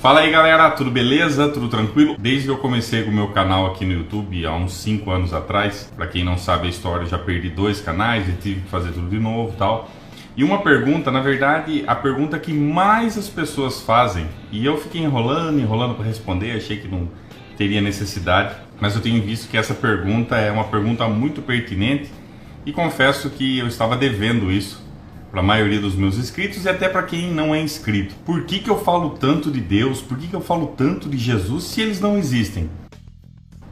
Fala aí galera, tudo beleza? Tudo tranquilo? Desde que eu comecei com o meu canal aqui no YouTube há uns 5 anos atrás, pra quem não sabe a história, eu já perdi 2 canais e tive que fazer tudo de novo e tal. E uma pergunta, na verdade, a pergunta que mais as pessoas fazem, e eu fiquei enrolando para responder, achei que não teria necessidade, mas eu tenho visto que essa pergunta é uma pergunta muito pertinente e confesso que eu estava devendo isso para a maioria dos meus inscritos e até para quem não é inscrito. Por que eu falo tanto de Deus? Por que eu falo tanto de Jesus se eles não existem?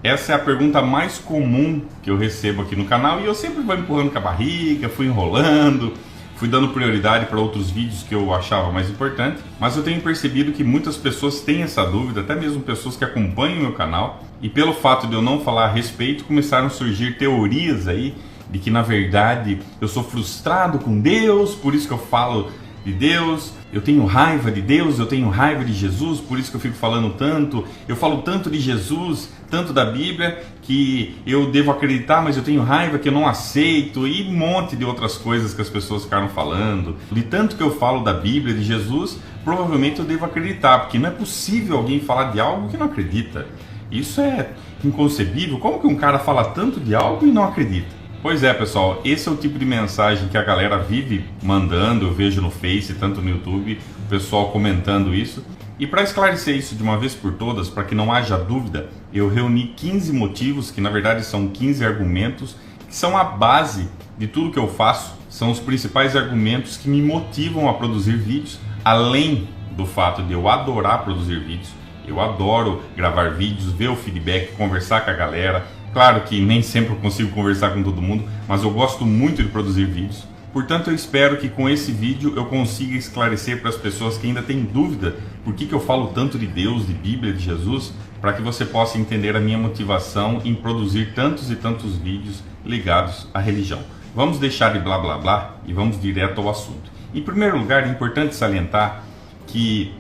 Essa é a pergunta mais comum que eu recebo aqui no canal e eu sempre vou empurrando com a barriga, fui enrolando, fui dando prioridade para outros vídeos que eu achava mais importante, mas eu tenho percebido que muitas pessoas têm essa dúvida, até mesmo pessoas que acompanham o meu canal, e pelo fato de eu não falar a respeito, começaram a surgir teorias aí de que na verdade eu sou frustrado com Deus, por isso que eu falo de Deus, eu tenho raiva de Deus, eu tenho raiva de Jesus, por isso que eu fico falando tanto, eu falo tanto de Jesus, tanto da Bíblia, que eu devo acreditar, mas eu tenho raiva que eu não aceito, e um monte de outras coisas que as pessoas ficaram falando. De tanto que eu falo da Bíblia, de Jesus, provavelmente eu devo acreditar, porque não é possível alguém falar de algo que não acredita. Isso é inconcebível. Como que um cara fala tanto de algo e não acredita? Pois é, pessoal, esse é o tipo de mensagem que a galera vive mandando, eu vejo no Face, tanto no YouTube, o pessoal comentando isso. E para esclarecer isso de uma vez por todas, para que não haja dúvida, eu reuni 15 motivos, que na verdade são 15 argumentos, que são a base de tudo que eu faço, são os principais argumentos que me motivam a produzir vídeos, além do fato de eu adorar produzir vídeos. Eu adoro gravar vídeos, ver o feedback, conversar com a galera. Claro que nem sempre eu consigo conversar com todo mundo, mas eu gosto muito de produzir vídeos. Portanto, eu espero que com esse vídeo eu consiga esclarecer para as pessoas que ainda têm dúvida por que eu falo tanto de Deus, de Bíblia, de Jesus, para que você possa entender a minha motivação em produzir tantos e tantos vídeos ligados à religião. Vamos deixar de blá blá blá e vamos direto ao assunto. Em primeiro lugar, é importante salientar que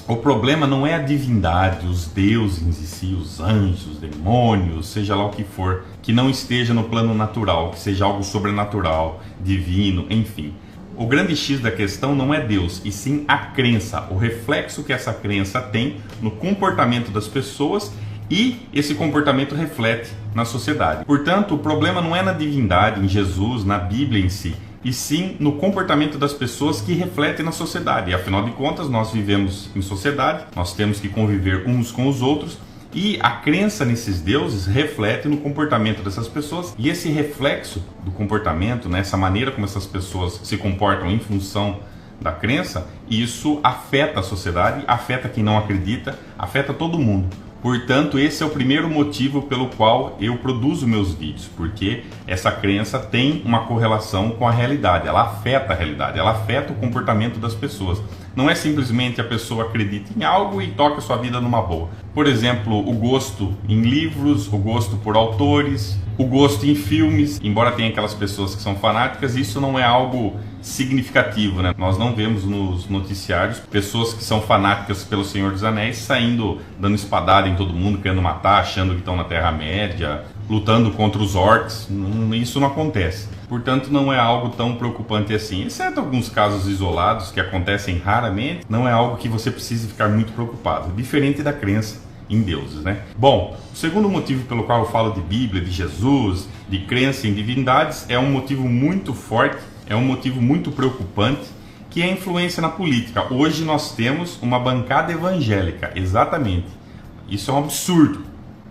o problema não é a divindade, os deuses em si, os anjos, os demônios, seja lá o que for, que não esteja no plano natural, que seja algo sobrenatural, divino, enfim. O grande X da questão não é Deus, e sim a crença, o reflexo que essa crença tem no comportamento das pessoas e esse comportamento reflete na sociedade. Portanto, o problema não é na divindade, em Jesus, na Bíblia em si, e sim no comportamento das pessoas que refletem na sociedade. E afinal de contas, nós vivemos em sociedade, nós temos que conviver uns com os outros, e a crença nesses deuses reflete no comportamento dessas pessoas, e esse reflexo do comportamento, né, essa maneira como essas pessoas se comportam em função da crença, isso afeta a sociedade, afeta quem não acredita, afeta todo mundo. Portanto, esse é o primeiro motivo pelo qual eu produzo meus vídeos, porque essa crença tem uma correlação com a realidade, ela afeta a realidade, ela afeta o comportamento das pessoas. Não é simplesmente a pessoa acredita em algo e toca sua vida numa boa. Por exemplo, o gosto em livros, o gosto por autores, o gosto em filmes. Embora tenha aquelas pessoas que são fanáticas, isso não é algo significativo, né? Nós não vemos nos noticiários pessoas que são fanáticas pelo Senhor dos Anéis saindo, dando espadada em todo mundo, querendo matar, achando que estão na Terra-média, lutando contra os orcs. Isso não acontece. Portanto, não é algo tão preocupante assim. Exceto alguns casos isolados que acontecem raramente, não é algo que você precise ficar muito preocupado. Diferente da crença em deuses, né? Bom, o segundo motivo pelo qual eu falo de Bíblia, de Jesus, de crença em divindades, é um motivo muito forte, é um motivo muito preocupante, que é a influência na política. Hoje nós temos uma bancada evangélica, exatamente. Isso é um absurdo.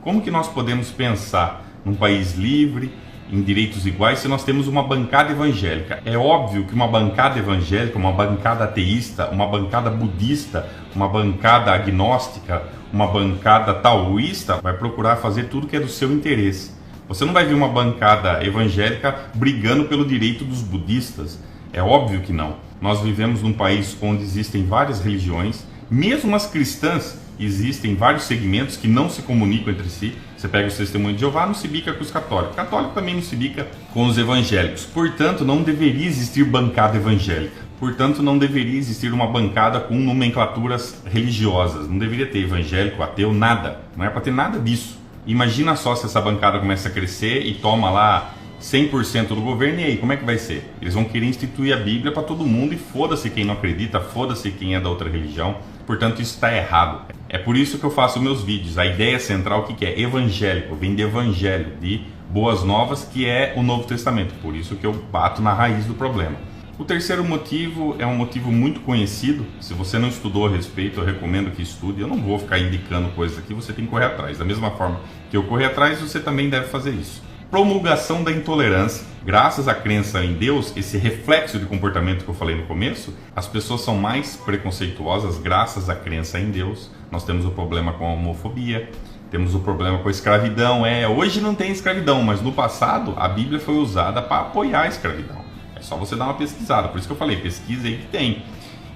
Como que nós podemos pensar num país livre, em direitos iguais, se nós temos uma bancada evangélica? É óbvio que uma bancada evangélica, uma bancada ateísta, uma bancada budista, uma bancada agnóstica, uma bancada taoísta vai procurar fazer tudo que é do seu interesse. Você não vai ver uma bancada evangélica brigando pelo direito dos budistas. É óbvio que não. Nós vivemos num país onde existem várias religiões, mesmo as cristãs. Existem vários segmentos que não se comunicam entre si. Você pega o Testemunho de Jeová, não se bica com os católicos. O católico também não se bica com os evangélicos. Portanto, não deveria existir bancada evangélica. Portanto, não deveria existir uma bancada com nomenclaturas religiosas. Não deveria ter evangélico, ateu, nada. Não é para ter nada disso. Imagina só se essa bancada começa a crescer e toma lá 100% do governo, e aí, como é que vai ser? Eles vão querer instituir a Bíblia para todo mundo e foda-se quem não acredita, foda-se quem é da outra religião, portanto isso está errado. É por isso que eu faço meus vídeos. A ideia central, o que é? Evangélico, vem de evangelho, de boas novas, que é o Novo Testamento. Por isso que eu bato na raiz do problema. O terceiro motivo é um motivo muito conhecido. Se você não estudou a respeito, eu recomendo que estude. Eu não vou ficar indicando coisas aqui, você tem que correr atrás. Da mesma forma que eu corri atrás, você também deve fazer isso. Promulgação da intolerância. Graças à crença em Deus, esse reflexo de comportamento que eu falei no começo, as pessoas são mais preconceituosas graças à crença em Deus. Nós temos o problema com a homofobia, temos o problema com a escravidão. Hoje não tem escravidão, mas no passado a Bíblia foi usada para apoiar a escravidão. É só você dar uma pesquisada, por isso que eu falei, pesquisa aí que tem.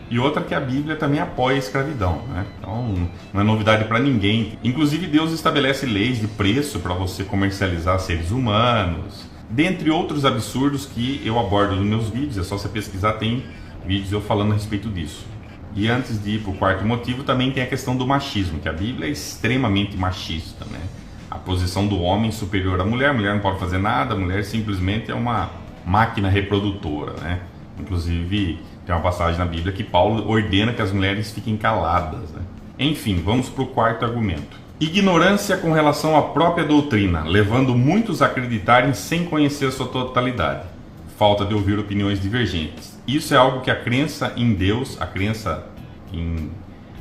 E outra que a Bíblia também apoia a escravidão, né? Então não é novidade para ninguém. Inclusive Deus estabelece leis de preço para você comercializar seres humanos, dentre outros absurdos que eu abordo nos meus vídeos. É só você pesquisar, tem vídeos eu falando a respeito disso. E antes de ir para o quarto motivo, também tem a questão do machismo, que a Bíblia é extremamente machista, né? A posição do homem superior à mulher, a mulher não pode fazer nada, a mulher simplesmente é uma máquina reprodutora, né? Inclusive tem uma passagem na Bíblia que Paulo ordena que as mulheres fiquem caladas, né? Enfim, vamos para o quarto argumento. Ignorância com relação à própria doutrina, levando muitos a acreditarem sem conhecer a sua totalidade. Falta de ouvir opiniões divergentes. Isso é algo que a crença em Deus, a crença em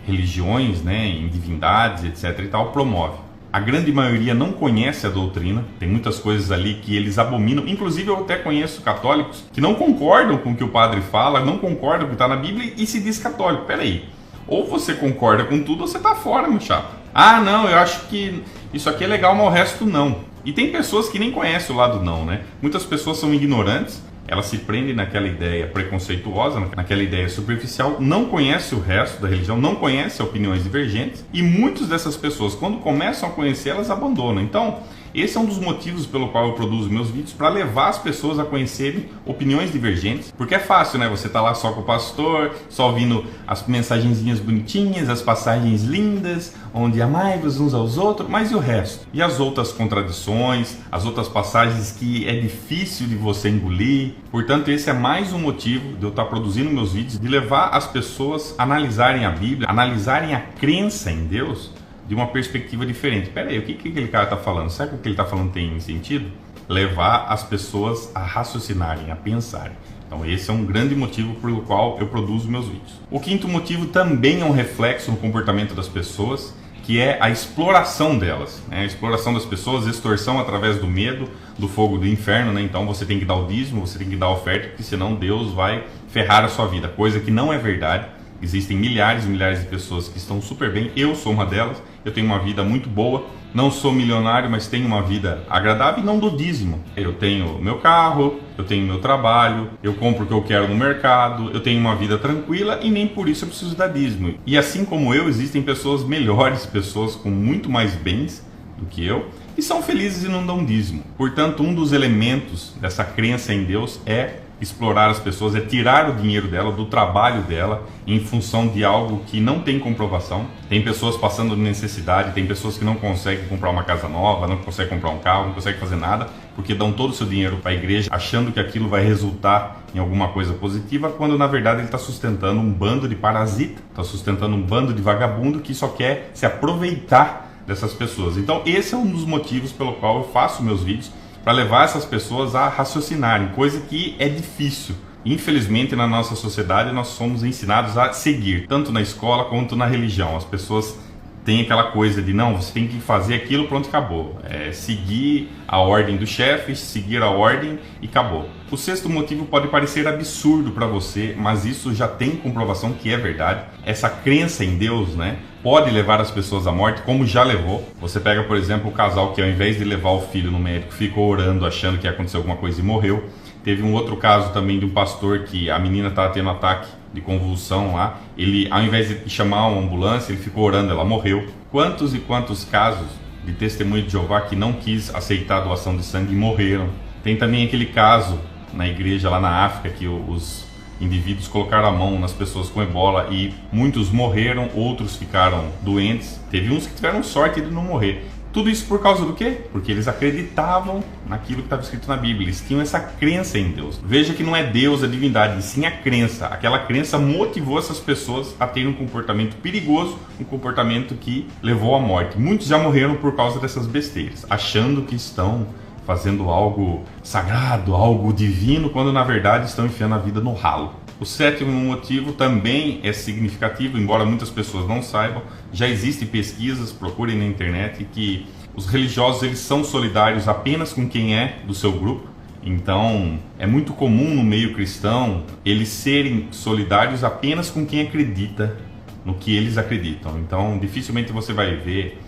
religiões, né, em divindades, etc. e tal, promove. A grande maioria não conhece a doutrina, tem muitas coisas ali que eles abominam. Inclusive eu até conheço católicos que não concordam com o que o padre fala, não concordam com o que está na Bíblia e se diz católico. Peraí, ou você concorda com tudo ou você está fora, meu chato. Ah, não, eu acho que isso aqui é legal, mas o resto não. E tem pessoas que nem conhecem o lado não, né? Muitas pessoas são ignorantes, elas se prendem naquela ideia preconceituosa, naquela ideia superficial, não conhecem o resto da religião, não conhecem opiniões divergentes, e muitas dessas pessoas, quando começam a conhecer, elas abandonam. Então, esse é um dos motivos pelo qual eu produzo meus vídeos, para levar as pessoas a conhecerem opiniões divergentes, porque é fácil, né? Você tá lá só com o pastor, só ouvindo as mensagenzinhas bonitinhas, as passagens lindas, onde amai-vos uns aos outros, mas e o resto? E as outras contradições, as outras passagens que é difícil de você engolir? Portanto, esse é mais um motivo de eu estar produzindo meus vídeos, de levar as pessoas a analisarem a Bíblia, analisarem a crença em Deus, de uma perspectiva diferente. Pera aí, o que aquele cara está falando? Será que o que ele está falando tem sentido? Levar as pessoas a raciocinarem, a pensarem. Então esse é um grande motivo pelo qual eu produzo meus vídeos. O quinto motivo também é um reflexo no comportamento das pessoas, que é a exploração delas, né? A exploração das pessoas, extorsão através do medo, do fogo do inferno, né? Então você tem que dar o dízimo, você tem que dar a oferta, porque senão Deus vai ferrar a sua vida, coisa que não é verdade. Existem milhares e milhares de pessoas que estão super bem, eu sou uma delas, eu tenho uma vida muito boa, não sou milionário, mas tenho uma vida agradável e não dou dízimo. Eu tenho meu carro, eu tenho meu trabalho, eu compro o que eu quero no mercado, eu tenho uma vida tranquila e nem por isso eu preciso dar dízimo. E assim como eu, existem pessoas melhores, pessoas com muito mais bens do que eu, e são felizes e não dão dízimo. Portanto, um dos elementos dessa crença em Deus é explorar as pessoas, é tirar o dinheiro dela, do trabalho dela, em função de algo que não tem comprovação. Tem pessoas passando necessidade, tem pessoas que não conseguem comprar uma casa nova, não conseguem comprar um carro, não conseguem fazer nada, porque dão todo o seu dinheiro para a igreja, achando que aquilo vai resultar em alguma coisa positiva, quando na verdade ele está sustentando um bando de parasita, está sustentando um bando de vagabundo que só quer se aproveitar dessas pessoas. Então esse é um dos motivos pelo qual eu faço meus vídeos, para levar essas pessoas a raciocinarem, coisa que é difícil. Infelizmente, na nossa sociedade, nós somos ensinados a seguir, tanto na escola quanto na religião. As pessoas têm aquela coisa de, não, você tem que fazer aquilo, pronto, acabou. É seguir a ordem do chefe, seguir a ordem e acabou. O sexto motivo pode parecer absurdo para você, mas isso já tem comprovação que é verdade. Essa crença em Deus, né, pode levar as pessoas à morte, como já levou. Você pega, por exemplo, o casal que ao invés de levar o filho no médico, ficou orando, achando que ia acontecer alguma coisa e morreu. Teve um outro caso também de um pastor que a menina estava tendo ataque de convulsão lá. Ele, ao invés de chamar uma ambulância, ele ficou orando, ela morreu. Quantos e quantos casos de testemunho de Jeová que não quis aceitar a doação de sangue e morreram. Tem também aquele caso na igreja lá na África que os indivíduos colocaram a mão nas pessoas com ebola e muitos morreram, outros ficaram doentes. Teve uns que tiveram sorte de não morrer. Tudo isso por causa do quê? Porque eles acreditavam naquilo que estava escrito na Bíblia. Eles tinham essa crença em Deus. Veja que não é Deus, a divindade, e sim a crença. Aquela crença motivou essas pessoas a terem um comportamento perigoso, um comportamento que levou à morte. Muitos já morreram por causa dessas besteiras, achando que estão fazendo algo sagrado, algo divino, quando na verdade estão enfiando a vida no ralo. O sétimo motivo também é significativo, embora muitas pessoas não saibam. Já existem pesquisas, procurem na internet, que os religiosos eles são solidários apenas com quem é do seu grupo. Então, é muito comum no meio cristão eles serem solidários apenas com quem acredita no que eles acreditam. Então, dificilmente você vai ver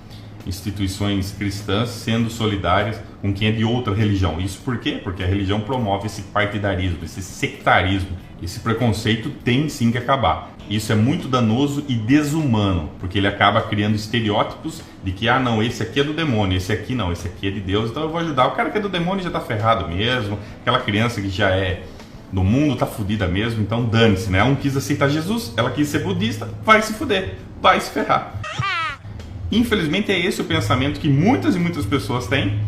instituições cristãs sendo solidárias com quem é de outra religião. Isso por quê? Porque a religião promove esse partidarismo, esse sectarismo. Esse preconceito tem sim que acabar. Isso é muito danoso e desumano, porque ele acaba criando estereótipos de que, não, esse aqui é do demônio, esse aqui não, esse aqui é de Deus, então eu vou ajudar. O cara que é do demônio já tá ferrado mesmo, aquela criança que já é do mundo tá fodida mesmo, então dane-se, né? Ela não quis aceitar Jesus, ela quis ser budista, vai se fuder, vai se ferrar. Infelizmente é esse o pensamento que muitas e muitas pessoas têm,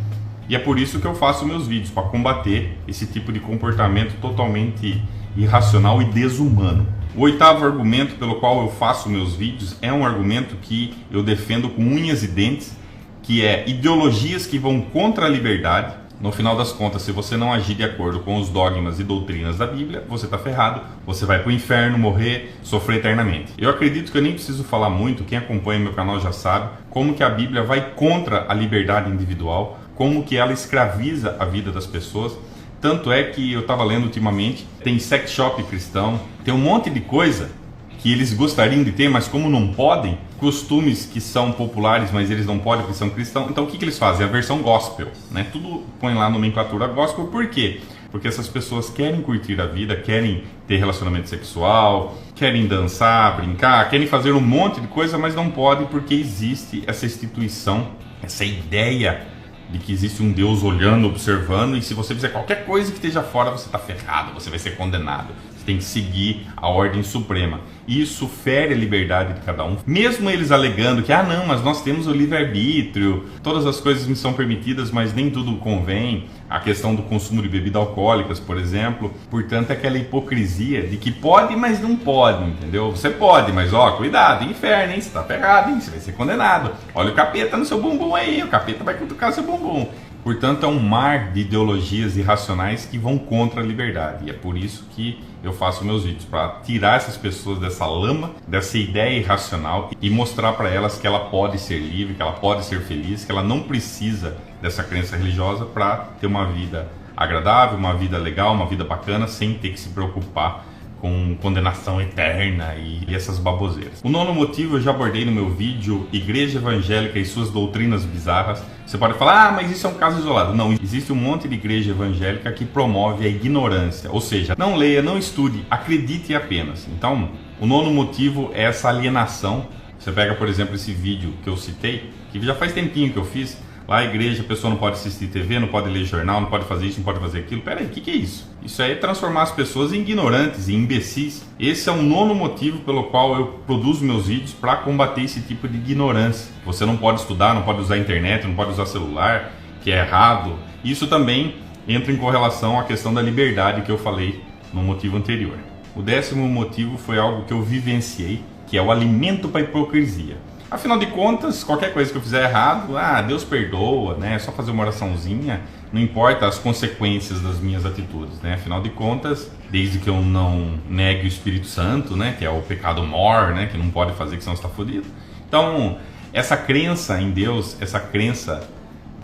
e é por isso que eu faço meus vídeos, para combater esse tipo de comportamento totalmente irracional e desumano. O oitavo argumento pelo qual eu faço meus vídeos é um argumento que eu defendo com unhas e dentes, que é ideologias que vão contra a liberdade. No final das contas, se você não agir de acordo com os dogmas e doutrinas da Bíblia, você está ferrado, você vai para o inferno, morrer, sofrer eternamente. Eu acredito que eu nem preciso falar muito, quem acompanha meu canal já sabe, como que a Bíblia vai contra a liberdade individual, como que ela escraviza a vida das pessoas. Tanto é que eu estava lendo ultimamente, tem sex shop cristão, tem um monte de coisa que eles gostariam de ter, mas como não podem, costumes que são populares, mas eles não podem porque são cristãos. Então o que eles fazem? A versão gospel, né? Tudo põe lá nomenclatura gospel. Por quê? Porque essas pessoas querem curtir a vida, querem ter relacionamento sexual, querem dançar, brincar, querem fazer um monte de coisa, mas não podem porque existe essa instituição, essa ideia de que existe um Deus olhando, observando, e se você fizer qualquer coisa que esteja fora, você está ferrado, você vai ser condenado. Você tem que seguir a ordem suprema. Isso fere a liberdade de cada um. Mesmo eles alegando que, não, mas nós temos o livre-arbítrio, todas as coisas me são permitidas, mas nem tudo convém. A questão do consumo de bebidas alcoólicas, por exemplo. Portanto, é aquela hipocrisia de que pode, mas não pode, entendeu? Você pode, mas cuidado, inferno, hein? Você tá ferrado, hein? Você vai ser condenado. Olha o capeta no seu bumbum aí, o capeta vai cutucar seu bumbum. Portanto, é um mar de ideologias irracionais que vão contra a liberdade. E é por isso que eu faço meus vídeos, para tirar essas pessoas dessa lama, dessa ideia irracional e mostrar para elas que ela pode ser livre, que ela pode ser feliz, que ela não precisa dessa crença religiosa para ter uma vida agradável, uma vida legal, uma vida bacana, sem ter que se preocupar com condenação eterna e essas baboseiras. O nono motivo eu já abordei no meu vídeo, Igreja Evangélica e suas doutrinas bizarras. Você pode falar, mas isso é um caso isolado. Não, existe um monte de igreja evangélica que promove a ignorância, ou seja, não leia, não estude, acredite apenas. Então, o nono motivo é essa alienação. Você pega, por exemplo, esse vídeo que eu citei, que já faz tempinho que eu fiz. Lá a igreja, a pessoa não pode assistir TV, não pode ler jornal, não pode fazer isso, não pode fazer aquilo. Peraí, o que é isso? Isso aí é transformar as pessoas em ignorantes, em imbecis. Esse é o nono motivo pelo qual eu produzo meus vídeos, para combater esse tipo de ignorância. Você não pode estudar, não pode usar a internet, não pode usar celular, que é errado. Isso também entra em correlação à questão da liberdade que eu falei no motivo anterior. O décimo motivo foi algo que eu vivenciei, que é o alimento para a hipocrisia. Afinal de contas, qualquer coisa que eu fizer errado, Deus perdoa, né? É só fazer uma oraçãozinha, não importa as consequências das minhas atitudes, né? Afinal de contas, desde que eu não negue o Espírito Santo, né? Que é o pecado mor, né? Que não pode fazer, que senão você está fodido. Então, essa crença em Deus, essa crença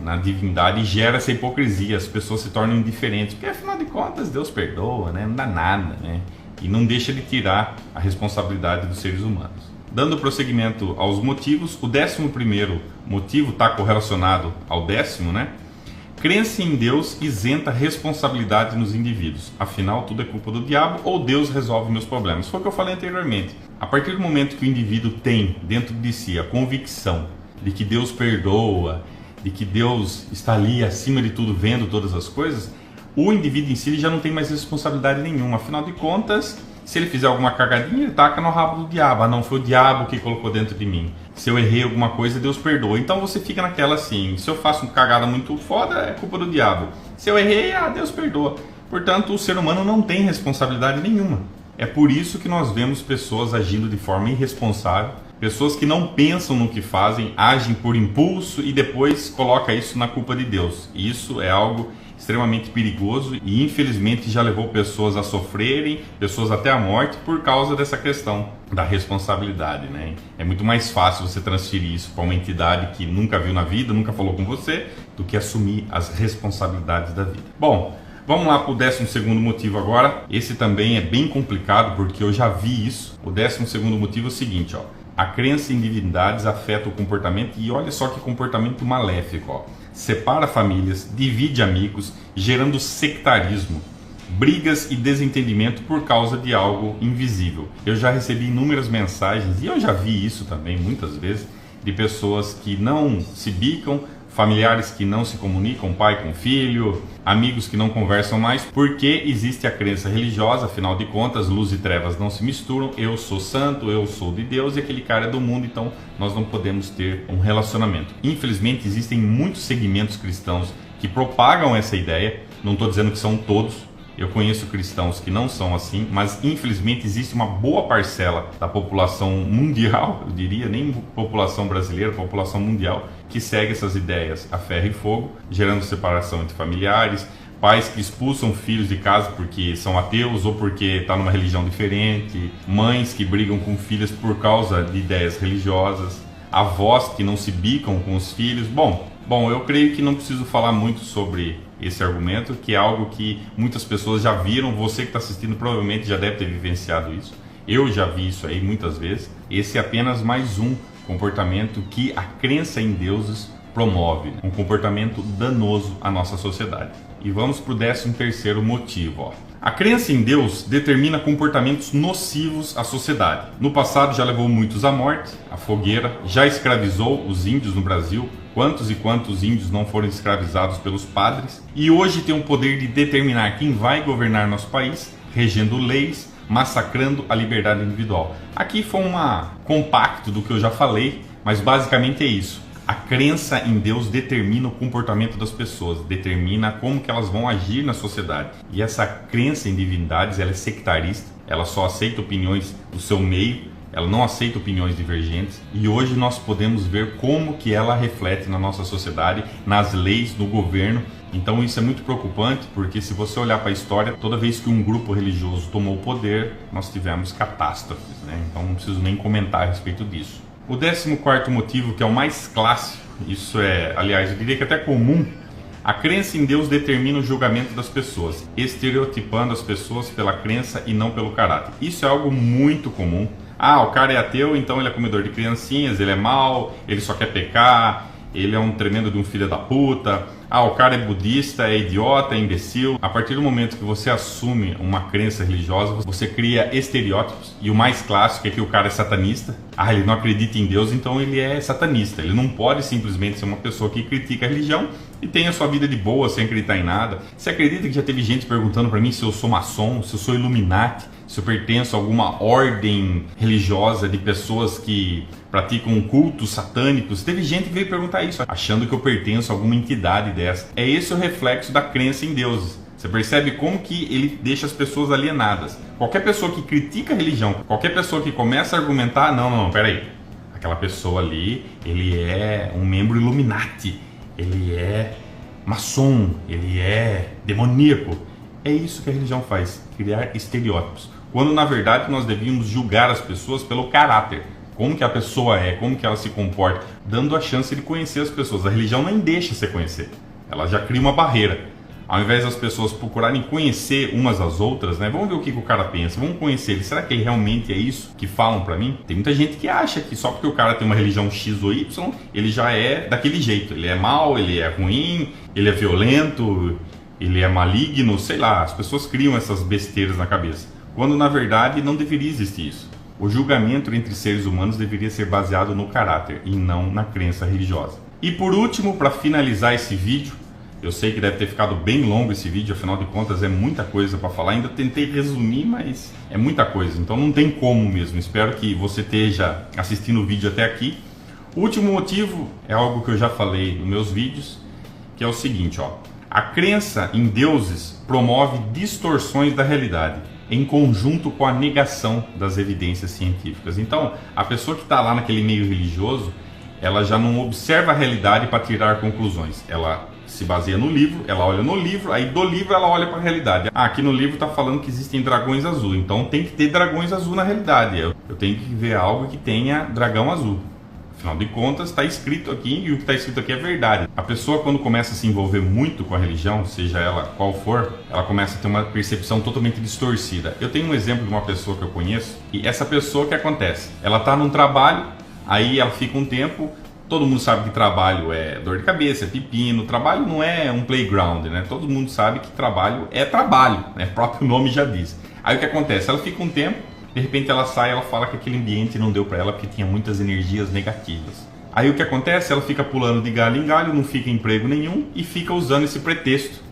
na divindade gera essa hipocrisia, as pessoas se tornam indiferentes, porque afinal de contas Deus perdoa, né? Não dá nada, né? E não deixa de tirar a responsabilidade dos seres humanos. Dando prosseguimento aos motivos, o 11º motivo está correlacionado ao 10º, né? Crença em Deus isenta responsabilidade nos indivíduos. Afinal, tudo é culpa do diabo ou Deus resolve meus problemas. Foi o que eu falei anteriormente. A partir do momento que o indivíduo tem dentro de si a convicção de que Deus perdoa, de que Deus está ali acima de tudo vendo todas as coisas, o indivíduo em si já não tem mais responsabilidade nenhuma. Afinal de contas, Se ele fizer alguma cagadinha, ele taca no rabo do diabo. Ah, não, foi o diabo que colocou dentro de mim. Se eu errei alguma coisa, Deus perdoa. Então você fica naquela assim, se eu faço uma cagada muito foda, é culpa do diabo. Se eu errei, Deus perdoa. Portanto, o ser humano não tem responsabilidade nenhuma. É por isso que nós vemos pessoas agindo de forma irresponsável, pessoas que não pensam no que fazem, agem por impulso e depois colocam isso na culpa de Deus. E isso é algo extremamente perigoso e infelizmente já levou pessoas a sofrerem, pessoas até a morte por causa dessa questão da responsabilidade, né? É muito mais fácil você transferir isso para uma entidade que nunca viu na vida, nunca falou com você, do que assumir as responsabilidades da vida. Bom, vamos lá para o 12º motivo agora. Esse também é bem complicado porque eu já vi isso. O 12º motivo é o seguinte, ó. A crença em divindades afeta o comportamento e olha só que comportamento maléfico, ó. Separa famílias, divide amigos, gerando sectarismo, brigas e desentendimento por causa de algo invisível. Eu já recebi inúmeras mensagens, e eu já vi isso também muitas vezes, de pessoas que não se bicam, familiares que não se comunicam, pai com filho, amigos que não conversam mais, porque existe a crença religiosa, afinal de contas, luz e trevas não se misturam, eu sou santo, eu sou de Deus e aquele cara é do mundo, então nós não podemos ter um relacionamento. Infelizmente existem muitos segmentos cristãos que propagam essa ideia, não estou dizendo que são todos, eu conheço cristãos que não são assim, mas infelizmente existe uma boa parcela da população mundial, eu diria, nem população brasileira, população mundial, que segue essas ideias a ferro e fogo, gerando separação entre familiares, pais que expulsam filhos de casa porque são ateus ou porque estão numa religião diferente, mães que brigam com filhas por causa de ideias religiosas, avós que não se bicam com os filhos. Bom, eu creio que não preciso falar muito sobre esse argumento, que é algo que muitas pessoas já viram, você que está assistindo provavelmente já deve ter vivenciado isso, eu já vi isso aí muitas vezes. Esse é apenas mais um comportamento que a crença em deuses promove, um comportamento danoso à nossa sociedade. E vamos para o 13º motivo, ó. A crença em Deus determina comportamentos nocivos à sociedade. No passado já levou muitos à morte, a fogueira, já escravizou os índios no Brasil. Quantos e quantos índios não foram escravizados pelos padres? E hoje tem o poder de determinar quem vai governar nosso país, regendo leis, massacrando a liberdade individual. Aqui foi um compacto do que eu já falei, mas basicamente é isso. A crença em Deus determina o comportamento das pessoas, determina como que elas vão agir na sociedade. E essa crença em divindades, ela é sectarista, ela só aceita opiniões do seu meio, ela não aceita opiniões divergentes. E hoje nós podemos ver como que ela reflete na nossa sociedade, nas leis, no governo. Então isso é muito preocupante, porque se você olhar para a história, toda vez que um grupo religioso tomou o poder, nós tivemos catástrofes, né? Então não preciso nem comentar a respeito disso. O 14º motivo, que é o mais clássico, isso é, aliás, eu diria que até comum, a crença em Deus determina o julgamento das pessoas, estereotipando as pessoas pela crença e não pelo caráter. Isso é algo muito comum. O cara é ateu, então ele é comedor de criancinhas, ele é mau, ele só quer pecar, ele é um tremendo de um filho da puta. O cara é budista, é idiota, é imbecil. A partir do momento que você assume uma crença religiosa, você cria estereótipos. E o mais clássico é que o cara é satanista. Ele não acredita em Deus, então ele é satanista. Ele não pode simplesmente ser uma pessoa que critica a religião e tem a sua vida de boa, sem acreditar em nada. Você acredita que já teve gente perguntando pra mim se eu sou maçom, se eu sou Illuminati, se eu pertenço a alguma ordem religiosa de pessoas que praticam cultos satânicos? Teve gente que veio perguntar isso, achando que eu pertenço a alguma entidade dessa. É esse o reflexo da crença em deuses. Você percebe como que ele deixa as pessoas alienadas. Qualquer pessoa que critica a religião, qualquer pessoa que começa a argumentar, não, peraí. Aquela pessoa ali, ele é um membro Illuminati, ele é maçom, ele é demoníaco. É isso que a religião faz, criar estereótipos. Quando na verdade nós devíamos julgar as pessoas pelo caráter. Como que a pessoa é, como que ela se comporta, dando a chance de conhecer as pessoas. A religião nem deixa você conhecer, ela já cria uma barreira. Ao invés das pessoas procurarem conhecer umas às outras, né? Vamos ver o que o cara pensa, vamos conhecer ele. Será que ele realmente é isso que falam pra mim? Tem muita gente que acha que só porque o cara tem uma religião X ou Y, ele já é daquele jeito. Ele é mau, ele é ruim, ele é violento, ele é maligno, sei lá. As pessoas criam essas besteiras na cabeça, quando na verdade não deveria existir isso. O julgamento entre seres humanos deveria ser baseado no caráter e não na crença religiosa. E por último, para finalizar esse vídeo, Eu sei que deve ter ficado bem longo esse vídeo, afinal de contas é muita coisa para falar. Ainda tentei resumir, mas é muita coisa, então não tem como mesmo. Espero que você esteja assistindo o vídeo até aqui. O último motivo é algo que eu já falei nos meus vídeos, que é o seguinte, ó. A crença em deuses promove distorções da realidade, em conjunto com a negação das evidências científicas. Então, a pessoa que está lá naquele meio religioso, ela já não observa a realidade para tirar conclusões. Ela se baseia no livro, ela olha no livro, aí do livro ela olha para a realidade. Ah, aqui no livro está falando que existem dragões azuis, então tem que ter dragões azuis na realidade. Eu tenho que ver algo que tenha dragão azul. Afinal de contas, está escrito aqui e o que está escrito aqui é verdade. A pessoa, quando começa a se envolver muito com a religião, seja ela qual for, ela começa a ter uma percepção totalmente distorcida. Eu tenho um exemplo de uma pessoa que eu conheço, e essa pessoa, o que acontece? Ela está num trabalho, aí ela fica um tempo, todo mundo sabe que trabalho é dor de cabeça, é pepino, trabalho não é um playground, né? Todo mundo sabe que trabalho é trabalho, né? O próprio nome já diz. Aí o que acontece? Ela fica um tempo, de repente ela sai, ela fala que aquele ambiente não deu para ela porque tinha muitas energias negativas. Aí o que acontece? Ela fica pulando de galho em galho, não fica em emprego nenhum e fica usando esse pretexto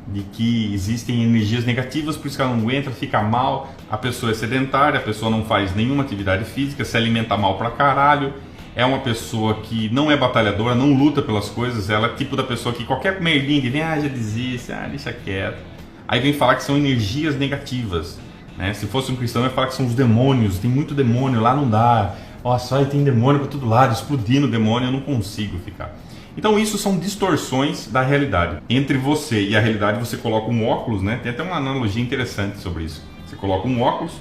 de que existem energias negativas, por isso que ela não aguenta, fica mal, a pessoa é sedentária, a pessoa não faz nenhuma atividade física, se alimenta mal pra caralho, é uma pessoa que não é batalhadora, não luta pelas coisas, ela é tipo da pessoa que qualquer merdinha que vem, já desiste, deixa quieto. Aí vem falar que são energias negativas. Né? Se fosse um cristão, eu ia falar que são os demônios, tem muito demônio, lá não dá, só tem demônio para todo lado, explodindo demônio, eu não consigo ficar. Então isso são distorções da realidade. Entre você e a realidade você coloca um óculos, né? Tem até uma analogia interessante sobre isso. Você coloca um óculos,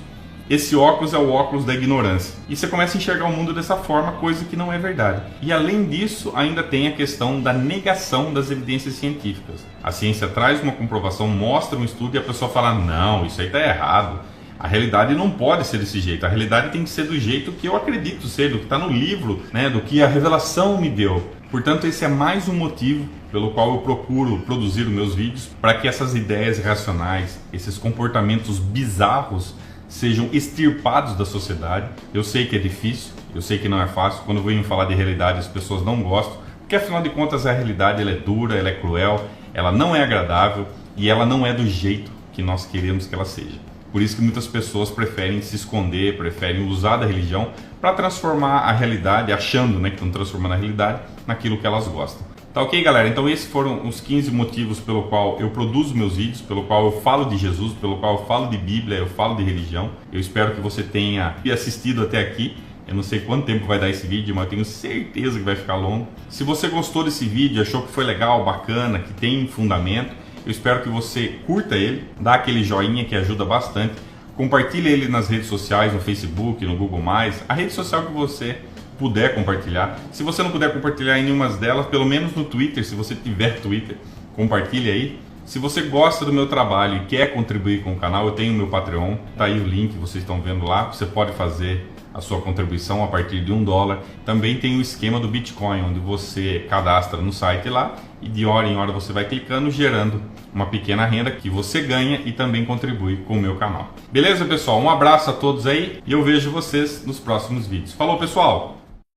esse óculos é o óculos da ignorância. E você começa a enxergar o mundo dessa forma, coisa que não é verdade. E além disso, ainda tem a questão da negação das evidências científicas. A ciência traz uma comprovação, mostra um estudo e a pessoa fala, não, isso aí está errado. A realidade não pode ser desse jeito. A realidade tem que ser do jeito que eu acredito ser, do que está no livro, né, do que a revelação me deu. Portanto, esse é mais um motivo pelo qual eu procuro produzir os meus vídeos, para que essas ideias irracionais, esses comportamentos bizarros, sejam extirpados da sociedade. Eu sei que é difícil, eu sei que não é fácil. Quando eu venho falar de realidade, as pessoas não gostam, porque afinal de contas a realidade ela é dura, ela é cruel, ela não é agradável e ela não é do jeito que nós queremos que ela seja. Por isso que muitas pessoas preferem se esconder, preferem usar da religião para transformar a realidade, achando, né, que estão transformando a realidade naquilo que elas gostam. Tá ok, galera? Então esses foram os 15 motivos pelo qual eu produzo meus vídeos, pelo qual eu falo de Jesus, pelo qual eu falo de Bíblia, eu falo de religião. Eu espero que você tenha assistido até aqui. Eu não sei quanto tempo vai dar esse vídeo, mas eu tenho certeza que vai ficar longo. Se você gostou desse vídeo, achou que foi legal, bacana, que tem fundamento, eu espero que você curta ele, dá aquele joinha que ajuda bastante. Compartilhe ele nas redes sociais, no Facebook, no Google+, a rede social que você puder compartilhar. Se você não puder compartilhar em nenhuma delas, pelo menos no Twitter, se você tiver Twitter, compartilhe aí. Se você gosta do meu trabalho e quer contribuir com o canal, eu tenho o meu Patreon, tá aí o link, vocês estão vendo lá, você pode fazer a sua contribuição a partir de $1. Também tem o esquema do Bitcoin, onde você cadastra no site lá e de hora em hora você vai clicando, gerando uma pequena renda que você ganha e também contribui com o meu canal. Beleza, pessoal? Um abraço a todos aí e eu vejo vocês nos próximos vídeos. Falou, pessoal!